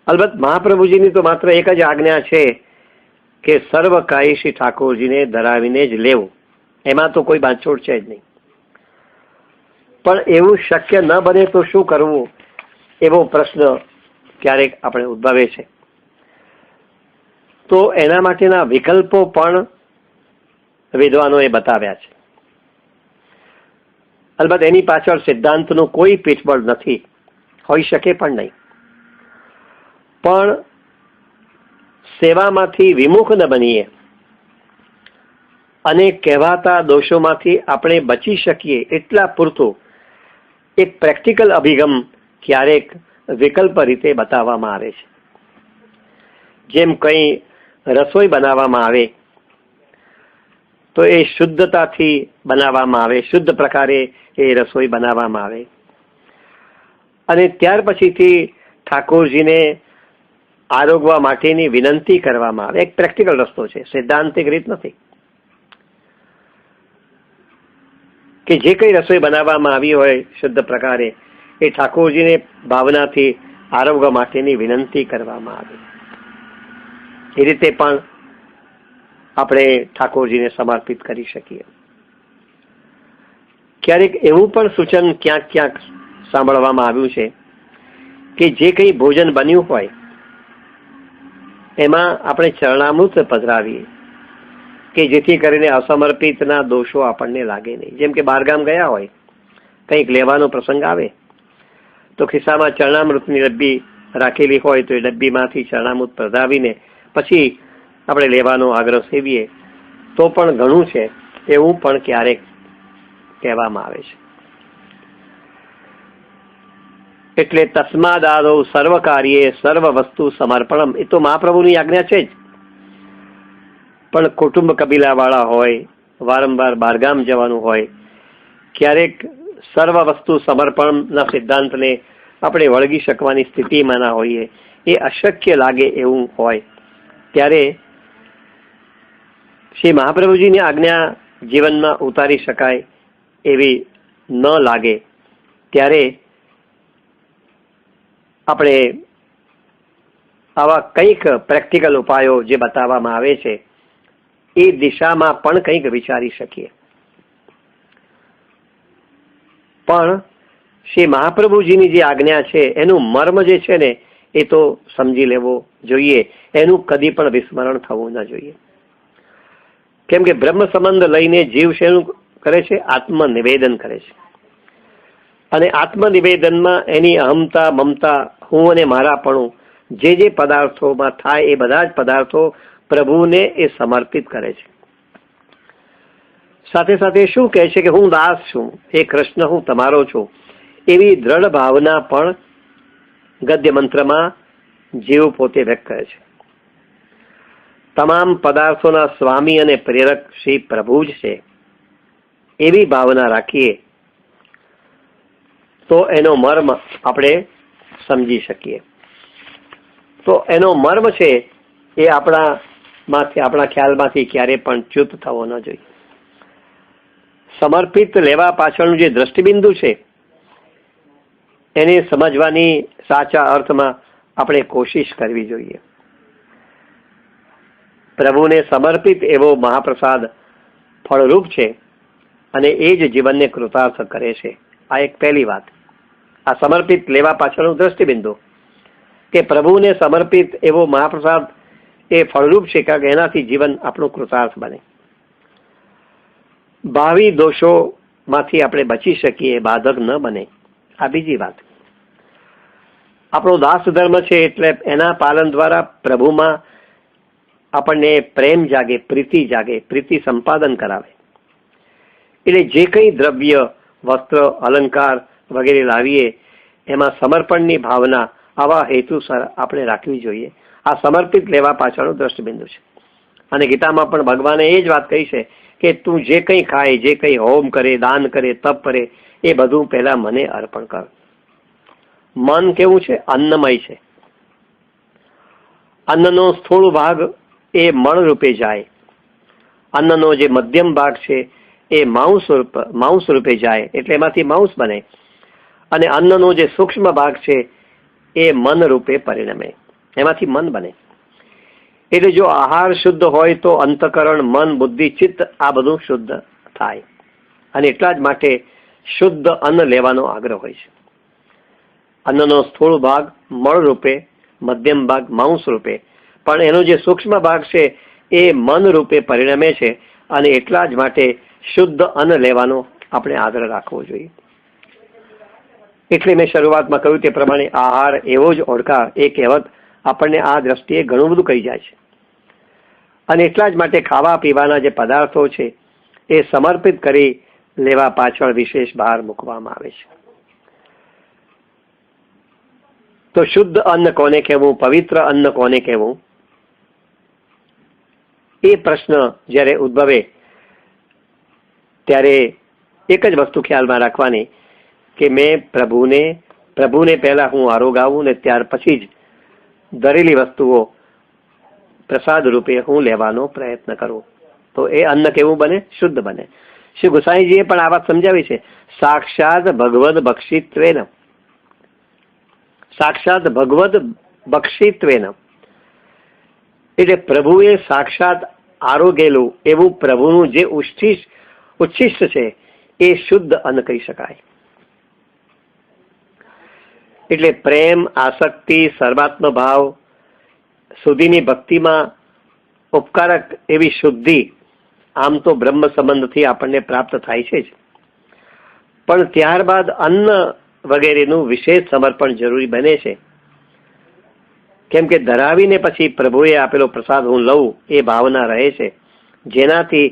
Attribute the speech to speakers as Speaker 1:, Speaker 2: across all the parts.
Speaker 1: અલબત્ત મહાપ્રભુજીની તો માત્ર એક જ આજ્ઞા છે કે સર્વ કાય શ્રી ઠાકોરજીને ધરાવીને જ લેવું, એમાં તો કોઈ બાંધછોડ છે જ નહીં. પણ એવું શક્ય ન બને તો શું કરવું, એવો પ્રશ્ન ક્યારેક આપણે ઉદ્ભવે છે. તો એના માટેના વિકલ્પો પણ વિદ્વાનોએ બતાવ્યા છે. અલબત્ત એની પાછળ સિદ્ધાંતનું કોઈ પીઠબળ નથી, હોઈ શકે પણ નહીં. પણ સેવામાંથી વિમુખ ન બનીએ અને કહેવાતા દોષોમાંથી આપણે બચી શકીએ એટલા પૂરતું એક પ્રેક્ટિકલ અભિગમ ક્યારેક વિકલ્પ રીતે બતાવવામાં આવે છે. જેમ કંઈ રસોઈ બનાવવામાં આવે તો એ શુદ્ધતાથી બનાવવામાં આવે, શુદ્ધ પ્રકારે એ રસોઈ બનાવવામાં આવે અને ત્યાર પછીથી ઠાકોરજીને આરોગવા માટેની વિનંતી કરવામાં આવે. એક પ્રેક્ટિકલ રસ્તો છે, સિદ્ધાંતિક રીત નથી. કે જે કઈ રસોઈ બનાવવામાં આવી હોય શુદ્ધ પ્રકારે એ ઠાકોરજીને ભાવનાથી આરોગવા માટેની વિનંતી કરવામાં આવે. એ રીતે પણ આપણે ઠાકોરજીને સમર્પિત કરી શકીએ. ક્યારેક એવું પણ સૂચન ક્યાંક ક્યાંક સાંભળવામાં આવ્યું છે કે જે કંઈ ભોજન બન્યું હોય એમાં આપણે ચરણામૃત પધરાવીએ કે જેથી કરીને અસમર્પિતના દોષો આપણને લાગે નહીં. જેમ કે બહારગામ ગયા હોય, કંઈક લેવાનો પ્રસંગ આવે તો ખિસ્સામાં ચરણામૃતની ડબ્બી રાખેલી હોય તો એ ડબ્બીમાંથી ચરણામૃત પધરાવીને પછી આપણે લેવાનો આગ્રહ સેવીએ તો પણ ઘણું છે, એવું પણ ક્યારેક કહેવામાં આવે છે. એટલે તસ્માદાદૌ સર્વ કાર્યે સર્વ વસ્તુ સમર્પણમ, એ તો મહાપ્રભુની આજ્ઞા છે જ. પણ કુટુંબ કબીલાવાળા હોય, વારંવાર બહારગામ જવાનું હોય, ક્યારેક સર્વ વસ્તુ સમર્પણના સિદ્ધાંતને આપણે વળગી શકવાની સ્થિતિમાં ના હોઈએ, એ અશક્ય લાગે એવું હોય ત્યારે શ્રી મહાપ્રભુજીની આજ્ઞા જીવનમાં ઉતારી શકાય એવી ન લાગે ત્યારે આપણે આવા કંઈક પ્રેક્ટિકલ ઉપાયો જે બતાવવામાં આવે છે એ દિશામાં પણ કંઈક વિચારી શકીએ. પણ શ્રી મહાપ્રભુજીની જે આજ્ઞા છે એનું મર્મ જે છે ને એ તો સમજી લેવો જોઈએ, એનું કદી પણ વિસ્મરણ થવું ન જોઈએ. કેમ કે બ્રહ્મ સંબંધ લઈને જીવ શેનું કરે છે? આત્મનિવેદન કરે છે. અને આત્મનિવેદનમાં એની અહમતા, મમતા, હું અને મારાપણું જે જે પદાર્થોમાં થાય એ બધા જ પદાર્થો પ્રભુને એ સમર્પિત કરે છે. સાથે સાથે શું કહે છે કે હું દાસ છું, હે કૃષ્ણ હું તમારો છું, એવી દ્રઢ ભાવના પણ ગદ્ય મંત્રમાં જીવ પોતે વ્યક્ત કરે છે. તમામ પદાર્થોના સ્વામી અને પ્રેરક શ્રી પ્રભુ જ છે એવી ભાવના રાખીએ તો એનો મર્મ આપણે સમજી શકીએ. તો એનો મર્મ છે એ આપણા ખ્યાલમાંથી ક્યારે પણ ચ્યુત થવો ન જોઈએ. સમર્પિત લેવા પાછળનું જે દ્રષ્ટિબિંદુ છે એને સમજવાની સાચા અર્થમાં આપણે કોશિશ કરવી જોઈએ. પ્રભુને સમર્પિત એવો મહાપ્રસાદ ફળરૂપ છે અને એ જ જીવનને કૃતાર્થ કરે છે. આ એક પહેલી વાત. આ સમર્પિત લેવા પાછળનું દ્રષ્ટિબિંદુ કે પ્રભુને સમર્પિત એવો મહાપ્રસાદ એ ફળરૂપ છે કારણ કે એનાથી જીવન આપણું કૃતાર્થ બને. ભાવિ દોષોમાંથી આપણે બચી શકીએ, બાધક ન બને, આ બીજી વાત. આપણો દાસ ધર્મ છે એટલે એના પાલન દ્વારા પ્રભુમાં આપણને પ્રેમ જાગે, પ્રીતિ જાગે, પ્રીતિ સંપાદન કરાવે. એટલે જે કંઈ દ્રવ્ય, વસ્ત્ર, અલંકાર વગેરે લાવીએ એમાં સમર્પણની ભાવના આવા હેતુસર આપણે રાખવી જોઈએ. આ સમર્પિત લેવા પાછળનું દ્રષ્ટિબિંદુ છે. અને ગીતામાં પણ ભગવાને એ જ વાત કહી છે કે તું જે કંઈ ખાય, જે કંઈ હોમ કરે, દાન કરે, તપ કરે એ બધું પહેલા મને અર્પણ કર. મન કેવું છે? અન્નમય છે. અન્નનો સ્થૂળ ભાગ એ મળ રૂપે જાય, અન્નનો જે મધ્યમ ભાગ છે એ માંસ રૂપે જાય એટલે એમાંથી માંસ બને, અને અન્નનો જે સૂક્ષ્મ ભાગ છે એ મન રૂપે પરિણમે. એમાંથી મન બને. એટલે જો આહાર શુદ્ધ હોય તો અંતકરણ, મન, બુદ્ધિ, ચિત્ત આ બધું શુદ્ધ થાય. અને એટલા જ માટે શુદ્ધ અન્ન લેવાનો આગ્રહ હોય છે. અન્નનો સ્થૂળ ભાગ મળ રૂપે, મધ્યમ ભાગ માંસ રૂપે, પણ એનો જે સૂક્ષ્મ ભાગ છે એ મન રૂપે પરિણમે છે. અને એટલા જ માટે શુદ્ધ અન્ન લેવાનો આપણે આગ્રહ રાખવો જોઈએ. એટલે મેં શરૂઆતમાં કહ્યું તે પ્રમાણે આહાર એવો જ ઓળખા, એ કહેવત આપણને આ દ્રષ્ટિએ ઘણું બધું કહી જાય છે. અને એટલા જ માટે ખાવા પીવાના જે પદાર્થો છે એ સમર્પિત કરી લેવા પાછળ વિશેષ ભાર મૂકવામાં આવે છે. તો શુદ્ધ અન્ન કોને કહેવું, પવિત્ર અન્ન કોને કહેવું, એ પ્રશ્ન જ્યારે ઉદ્ભવે ત્યારે એક જ વસ્તુ ખ્યાલમાં રાખવાની કે મેં પ્રભુને પહેલા હું આરોગાવું ને ત્યાર પછી જ ધરેલી વસ્તુઓ પ્રસાદ રૂપે હું લેવાનો પ્રયત્ન કરું. તો એ અન્ન કેવું બને? શુદ્ધ બને. શ્રી ગુસાઈજીએ પણ આ વાત સમજાવી છે. સાક્ષાત ભગવદ બક્ષિત્વેન, સાક્ષાત ભગવદ બક્ષિત્વેન, એટલે પ્રભુએ સાક્ષાત આરોગેલું એવું પ્રભુનું જે ઉચ્છિષ્ટ છે એ શુદ્ધ અન્ન કહી શકાય. એટલે પ્રેમ, આસક્તિ, સર્વાત્મ ભાવ સુધીની ભક્તિમાં ઉપકારક એવી શુદ્ધિ આમ તો બ્રહ્મ સંબંધથી આપણને પ્રાપ્ત થાય છે જ, પણ ત્યારબાદ અન્ન વગેરેનું વિશેષ સમર્પણ જરૂરી બને છે. કેમ કે ધરાવીને પછી પ્રભુએ આપેલો પ્રસાદ હું લઉં એ ભાવના રહે છે, જેનાથી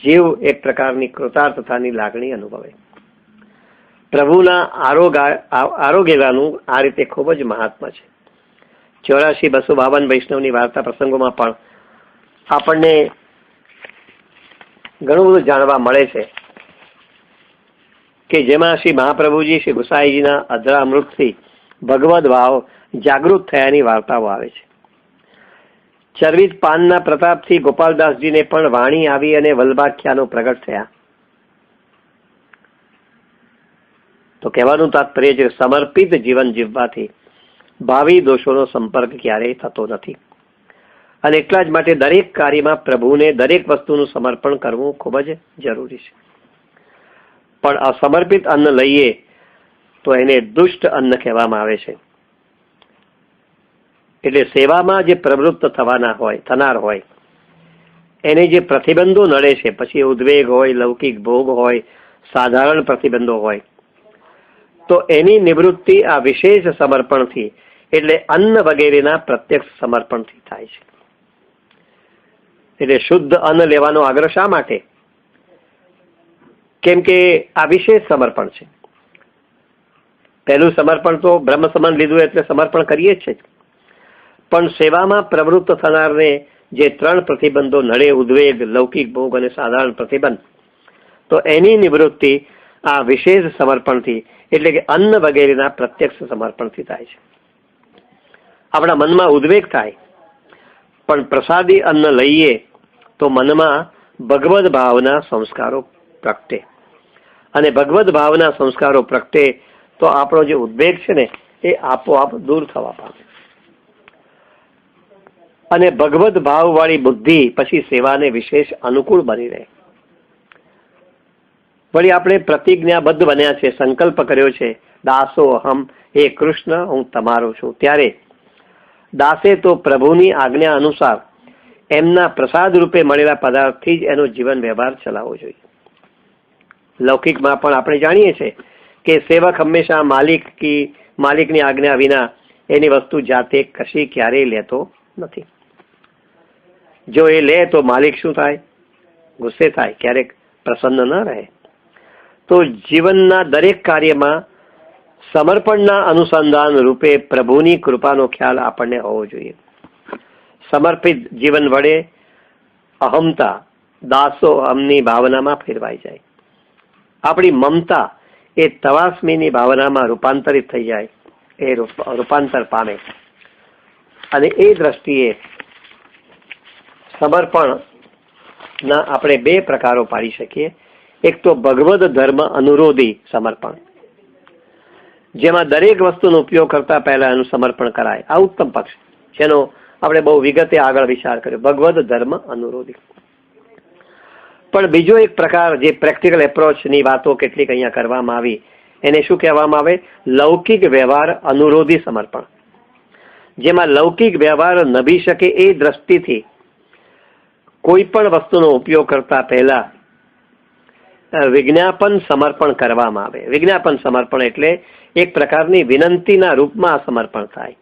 Speaker 1: જીવ એક પ્રકારની કૃતાર્થતાની લાગણી અનુભવે. પ્રભુના આરોગ્યનું આ રીતે ખૂબ જ મહાત્મા છે. 84-252 વૈષ્ણવની વાર્તા પ્રસંગોમાં પણ આપણને ઘણું બધું જાણવા મળે છે કે જેમાં શ્રી મહાપ્રભુજી શ્રી ગુસાઈજીના અધરા અમૃતથી ભગવદ ભાવ જાગૃત થયાની વાર્તાઓ આવે છે. ચરવિત પાનના પ્રતાપથી ગોપાલદાસજીને પણ વાણી આવી અને વલ્ભાખ્યાનો પ્રગટ થયા. તો કહેવાનું તાત્પર્ય છે સમર્પિત જીવન જીવવાથી ભાવિ દોષોનો સંપર્ક ક્યારેય થતો નથી. અને એટલા જ માટે દરેક કાર્યમાં પ્રભુને દરેક વસ્તુનું સમર્પણ કરવું ખૂબ જ જરૂરી છે. પણ અસમર્પિત અન્ન લઈએ તો એને દુષ્ટ અન્ન કહેવામાં આવે છે. એટલે સેવામાં જે પ્રવૃત્ત થનાર હોય એને જે પ્રતિબંધો નડે છે, પછી ઉદ્વેગ હોય, લૌકિક ભોગ હોય, સાધારણ પ્રતિબંધો હોય, તો એની નિવૃત્તિ આ વિશેષ સમર્પણથી એટલે અન્ન વગેરેના પ્રત્યક્ષ સમર્પણથી થાય છે. એટલે શુદ્ધ અન્ન લેવાનો આગ્રહ શા માટે? કેમ કે આ વિશેષ સમર્પણ છે. પહેલું સમર્પણ તો બ્રહ્મ સમાન લીધું એટલે સમર્પણ કરીએ જ છે, પણ સેવામાં પ્રવૃત્ત થનારને જે 3 પ્રતિબંધો નડે, ઉદ્વેગ, લૌકિક ભોગ અને સાધારણ પ્રતિબંધ, તો એની નિવૃત્તિ આ વિશેષ સમર્પણથી એટલે કે અન્ન વગેરેના પ્રત્યક્ષ સમર્પણથી થાય છે. આપણા મનમાં ઉદ્વેગ થાય, પણ પ્રસાદી અન્ન લઈએ તો મનમાં ભગવદ ભાવના સંસ્કારો પ્રગટે, અને ભગવદ ભાવના સંસ્કારો પ્રગટે તો આપણો જે ઉદ્વેગ છે ને એ આપોઆપ દૂર થવા પામે, અને ભગવદ ભાવવાળી બુદ્ધિ પછી સેવાને વિશેષ અનુકૂળ બની રહે. વળી આપણે પ્રતિજ્ઞાબદ્ધ બન્યા છે, સંકલ્પ કર્યો છે, દાસો અહમ, હે કૃષ્ણ હું તમારો છું. ત્યારે દાસે તો પ્રભુની આજ્ઞા અનુસાર એમના પ્રસાદ રૂપે મળેલા પદાર્થથી જ એનો જીવન વ્યવહાર ચલાવવો જોઈએ. લૌકિકમાં પણ આપણે જાણીએ છીએ કે સેવક હંમેશા માલિકની આજ્ઞા વિના એની વસ્તુ જાતે કશી ક્યારેય લેતો નથી. જો એ લે તો માલિક શું થાય? ગુસ્સે થાય, ક્યારેક પ્રસન્ન ન રહે. તો જીવનના દરેક કાર્યમાં સમર્પણના અનુસંધાન રૂપે પ્રભુની કૃપાનો ખ્યાલ આપણને હોવો જોઈએ. સમર્પિત જીવન વડે અહમતા, દાસો અહમની ભાવનામાં ફેરવાઈ જાય. આપણી મમતા એ તવાસ્મીની ભાવનામાં રૂપાંતરિત થઈ જાય, એ રૂપાંતર પામે. અને એ દ્રષ્ટિએ સમર્પણના આપણે 2 પ્રકારો પાડી શકીએ. એક તો ભગવદ ધર્મ અનુરોધી સમર્પણ, જેમાં દરેક વસ્તુનો ઉપયોગ કરતા પહેલા એનું સમર્પણ કરાય, આ ઉત્તમ પક્ષ. જેનો આપણે બહુ વિગતે આગળ વિચાર કર્યો, ભગવદ ધર્મ અનુરોધી. પણ બીજો એક પ્રકાર, જે પ્રેક્ટિકલ એપ્રોચની વાતો કેટલીક અહીંયા કરવામાં આવી, એને શું કહેવામાં આવે? લૌકિક વ્યવહાર અનુરોધી સમર્પણ. જેમાં લૌકિક વ્યવહાર નભી શકે એ દ્રષ્ટિથી કોઈ પણ વસ્તુનો ઉપયોગ કરતા પહેલા વિજ્ઞાપન સમર્પણ કરવામાં આવે. વિજ્ઞાપન સમર્પણ એટલે એક પ્રકારની વિનંતીના રૂપમાં સમર્પણ થાય.